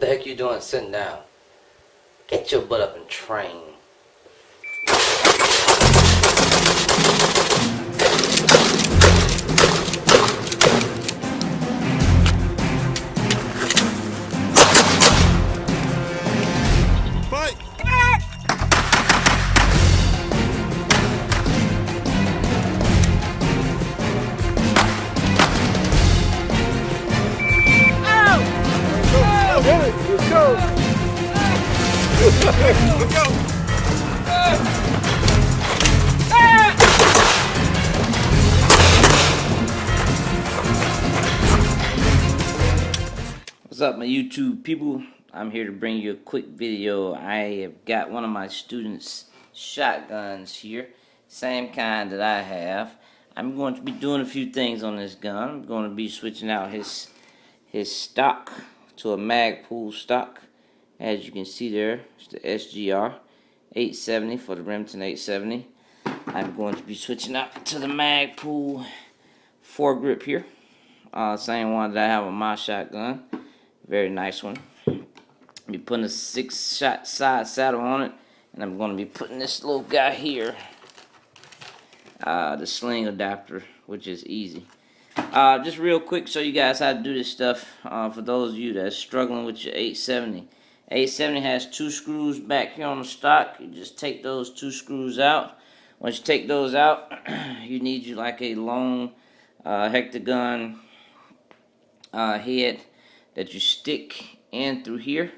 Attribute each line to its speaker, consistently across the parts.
Speaker 1: the heck you doing sitting down? Get your butt up and train.
Speaker 2: Fight! Let's go! Let's go!
Speaker 1: What's up, my YouTube people? I'm here to bring you a quick video. I have got one of my students' shotguns here, same kind that I have. I'm going to be doing a few things on this gun. I'm going to be switching out his stock to a Magpul stock. As you can see there, it's the SGR 870 for the Remington 870. I'm going to be switching out to the Magpul foregrip here. Same one that I have on my shotgun. Very nice one. I'll be putting a 6-shot side saddle on it, and I'm going to be putting this little guy here, the Sling Adapter, which is easy. Just real quick, show you guys how to do this stuff. For those of you that's struggling with your 870. 870 has 2 screws back here on the stock. You just take those 2 screws out. Once you take those out, you need you like a long hectagon head that you stick in through here,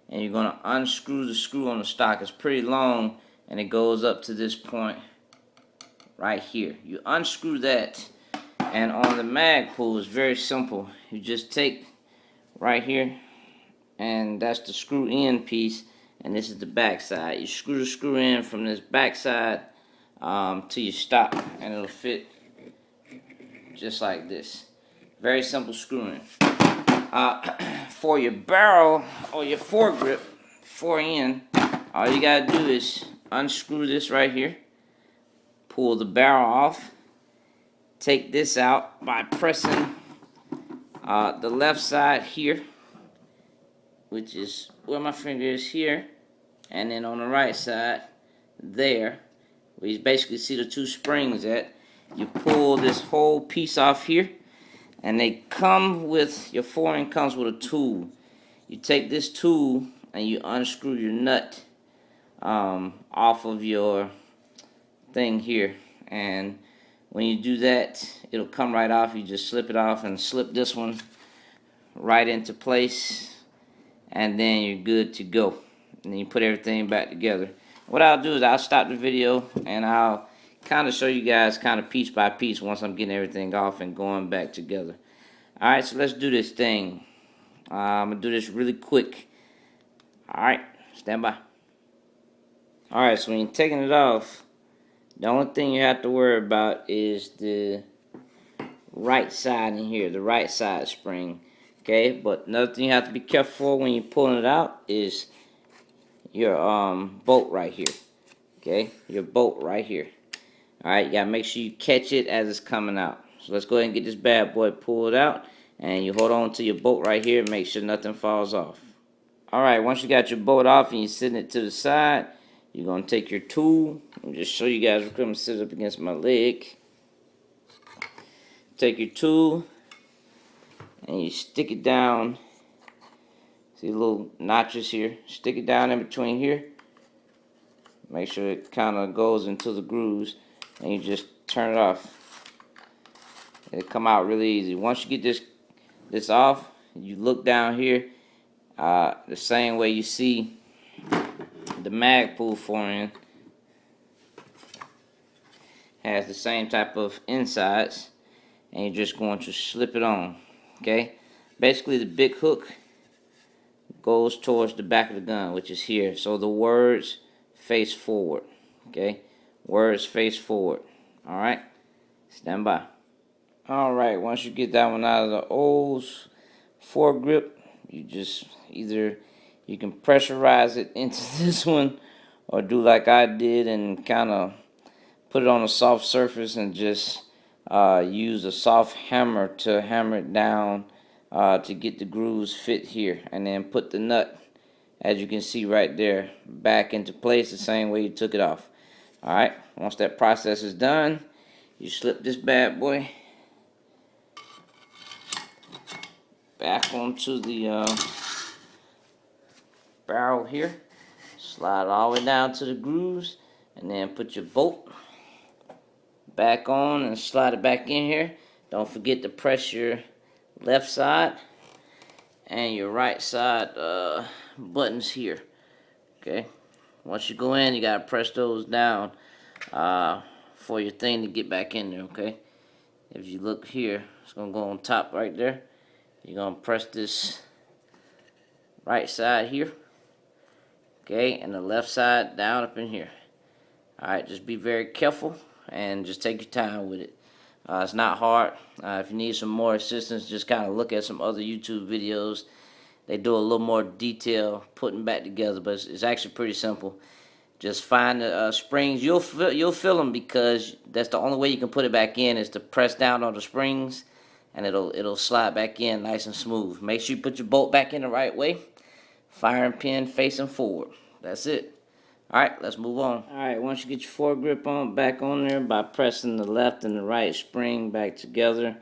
Speaker 1: and you're going to unscrew the screw on the stock. It's pretty long, and it goes up to this point right here. You unscrew that, and on the Magpul it's very simple. You just take right here, and that's the screw in piece, and this is the back side. You screw the screw in from this back side to your stock, and it'll fit just like this. Very simple screwing. For your barrel or your foregrip, fore-end, all you gotta do is unscrew this right here, pull the barrel off, take this out by pressing the left side here, which is where my finger is here, and then on the right side there, where you basically see the 2 springs at. You pull this whole piece off here, and they come with, your fore-end comes with a tool. You take this tool and you unscrew your nut off of your thing here, and when you do that, it'll come right off. You just slip it off and slip this one right into place, and then you're good to go. And then you put everything back together. What I'll do is I'll stop the video and I'll kind of show you guys kind of piece by piece once I'm getting everything off and going back together. Alright, so let's do this thing. I'm going to do this really quick. Alright, stand by. Alright, so when you're taking it off, the only thing you have to worry about is the right side in here, the right side spring. Okay, but another thing you have to be careful for when you're pulling it out is your bolt right here. Okay, your bolt right here. Alright, you gotta make sure you catch it as it's coming out. So let's go ahead and get this bad boy pulled out, and you hold on to your bolt right here and make sure nothing falls off. Alright, once you got your bolt off and you're sitting it to the side, you're gonna take your tool. Let me just show you guys. We're gonna sit it up against my leg. Take your tool and you stick it down. See the little notches here? Stick it down in between here. Make sure it kind of goes into the grooves, and you just turn it off. It'll come out really easy. Once you get this off, you look down here, the same way you see the Magpul fore-end has the same type of insides, and you're just going to slip it on. Okay, basically the big hook goes towards the back of the gun, which is here, so the words face forward. Okay, words face forward. Alright, stand by. Alright, once you get that one out of the old foregrip, you just either you can pressurize it into this one, or do like I did and kind of put it on a soft surface and just use a soft hammer to hammer it down to get the grooves fit here, and then put the nut, as you can see right there, back into place the same way you took it off. Alright, once that process is done, you slip this bad boy back onto the barrel here, slide all the way down to the grooves, and then put your bolt back on and slide it back in here. Don't forget to press your left side and your right side buttons here. Okay, once you go in, you gotta press those down for your thing to get back in there. Okay, if you look here, it's gonna go on top right there. You're gonna press this right side here, okay, and the left side down up in here. Alright, just be very careful and just take your time with it. It's not hard. If you need some more assistance, just kind of look at some other YouTube videos. They do a little more detail putting back together, but it's actually pretty simple. Just find the springs. You'll feel them, because that's the only way you can put it back in, is to press down on the springs, and it'll slide back in nice and smooth. Make sure you put your bolt back in the right way. Firing pin facing forward. That's it. Alright, let's move on. Alright, once you get your foregrip on, back on there by pressing the left and the right spring back together,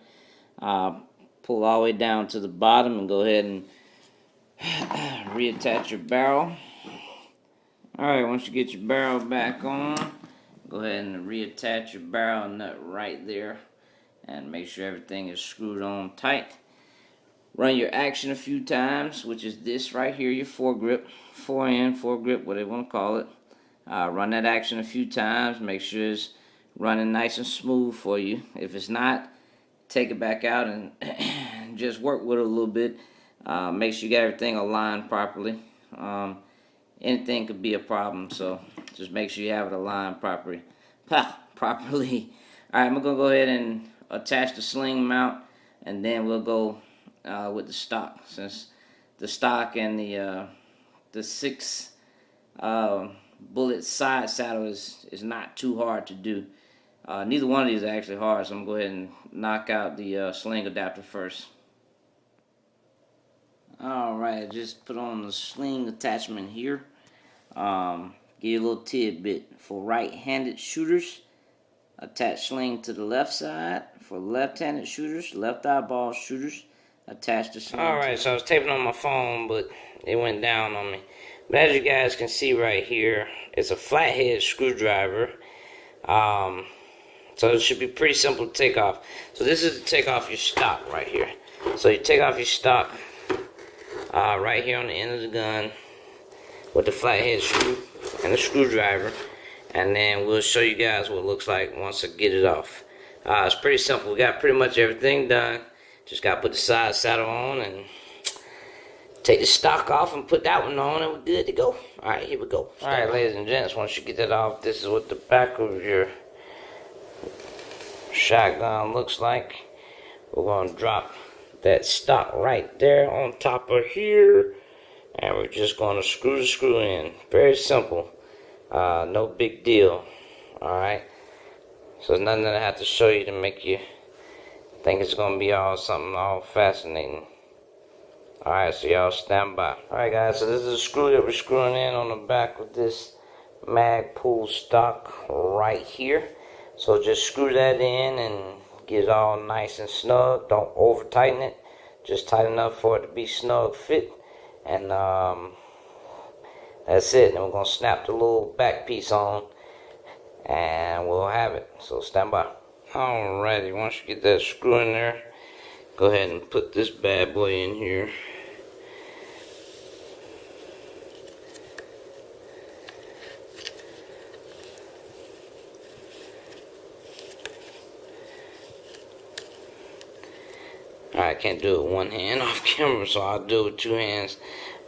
Speaker 1: pull all the way down to the bottom and go ahead and reattach your barrel. Alright, once you get your barrel back on, go ahead and reattach your barrel nut right there and make sure everything is screwed on tight. Run your action a few times, which is this right here, your foregrip, foregrip, whatever you want to call it. Run that action a few times, make sure it's running nice and smooth for you. If it's not, take it back out and just work with it a little bit. Make sure you got everything aligned properly. Anything could be a problem, so just make sure you have it aligned properly. Alright, I'm going to go ahead and attach the sling mount, and then we'll go with the stock, since the stock and the 6 bullet side saddle is not too hard to do. Neither one of these are actually hard, so I'm going to go ahead and knock out the sling adapter first. Alright, just put on the sling attachment here. Give you a little tidbit. For right-handed shooters, attach sling to the left side. For left-handed shooters, left eyeball shooters, attach the sling. Alright, so I was taping on my phone, but it went down on me. But as you guys can see right here, it's a flathead screwdriver. So it should be pretty simple to take off. So this is to take off your stock right here. So you take off your stock right here on the end of the gun with the flathead screw and the screwdriver, and then we'll show you guys what it looks like once I get it off. It's pretty simple. We got pretty much everything done. Just got to put the side saddle on and take the stock off and put that one on, and we're good to go. Alright, here we go. Alright, ladies and gents, once you get that off, this is what the back of your shotgun looks like. We're going to drop that stock right there on top of here, and we're just going to screw the screw in. Very simple. No big deal. Alright, so there's nothing that I have to show you to make you think it's going to be something all fascinating. Alright, so y'all stand by. Alright guys, so this is a screw that we're screwing in on the back of this Magpul stock right here. So just screw that in and get it all nice and snug. Don't over tighten it. Just tight enough for it to be snug fit. And that's it. And we're going to snap the little back piece on, and we'll have it. So stand by. Alrighty, once you get that screw in there, go ahead and put this bad boy in here. I can't do it with one hand off camera, so I'll do it with 2 hands.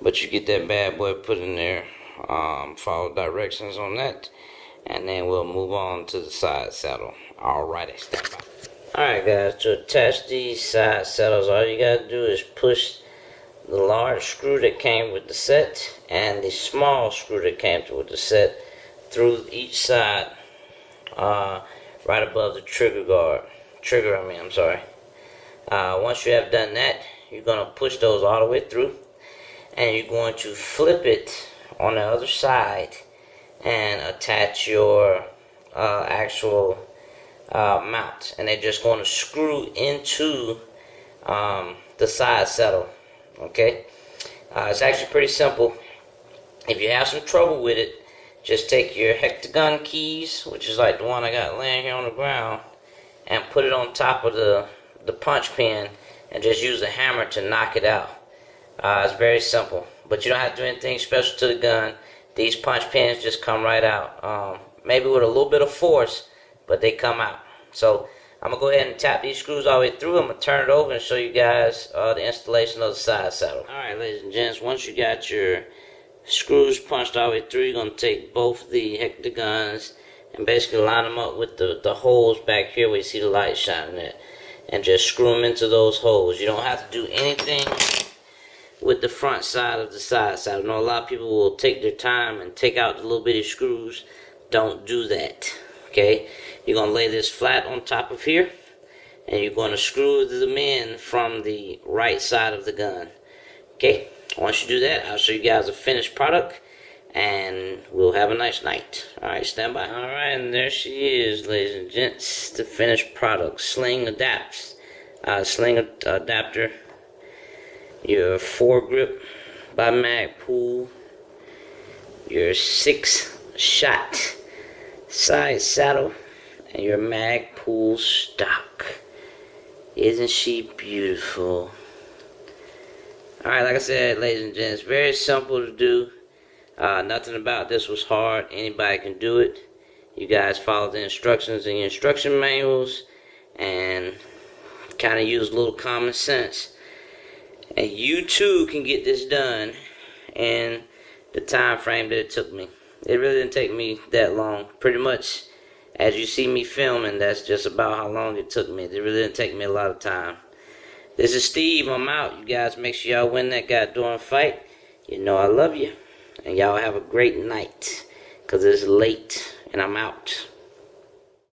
Speaker 1: But you get that bad boy put in there, follow directions on that, and then we'll move on to the side saddle. Alrighty, stand by. Alright guys, to attach these side saddles, all you gotta do is push the large screw that came with the set and the small screw that came with the set through each side, right above the trigger guard. I'm sorry. Once you have done that, you're going to push those all the way through, and you're going to flip it on the other side and attach your actual mount, and they're just going to screw into the side saddle. Okay, it's actually pretty simple. If you have some trouble with it, just take your hectagon keys, which is like the one I got laying here on the ground, and put it on top of the punch pin, and just use a hammer to knock it out. It's very simple, but you don't have to do anything special to the gun. These punch pins just come right out, maybe with a little bit of force, but they come out. So I'm going to go ahead and tap these screws all the way through. I'm going to turn it over and show you guys the installation of the side saddle. Alright, ladies and gents, once you got your screws punched all the way through, you're going to take both the hectagons and basically line them up with the holes back here where you see the light shining at, and just screw them into those holes. You don't have to do anything with the front side of the side saddle. I know a lot of people will take their time and take out the little bitty screws. Don't do that. Okay, you're going to lay this flat on top of here, and you're going to screw them in from the right side of the gun. Okay, once you do that, I'll show you guys a finished product, and we'll have a nice night. Alright, stand by. Alright, and there she is, ladies and gents, the finished product. Sling Sling Adapter, your foregrip by Magpul, your 6-shot side saddle, and your Magpul stock. Isn't she beautiful? Alright, like I said, ladies and gents, very simple to do. Nothing about this was hard. Anybody can do it. You guys follow the instructions in your instruction manuals and kind of use a little common sense, and you too can get this done in the time frame that it took me. It really didn't take me that long. Pretty much as you see me filming, that's just about how long it took me. It really didn't take me a lot of time. This is Steve. I'm out. You guys make sure y'all win that goddamn fight. You know I love you. And y'all have a great night, because it's late and I'm out.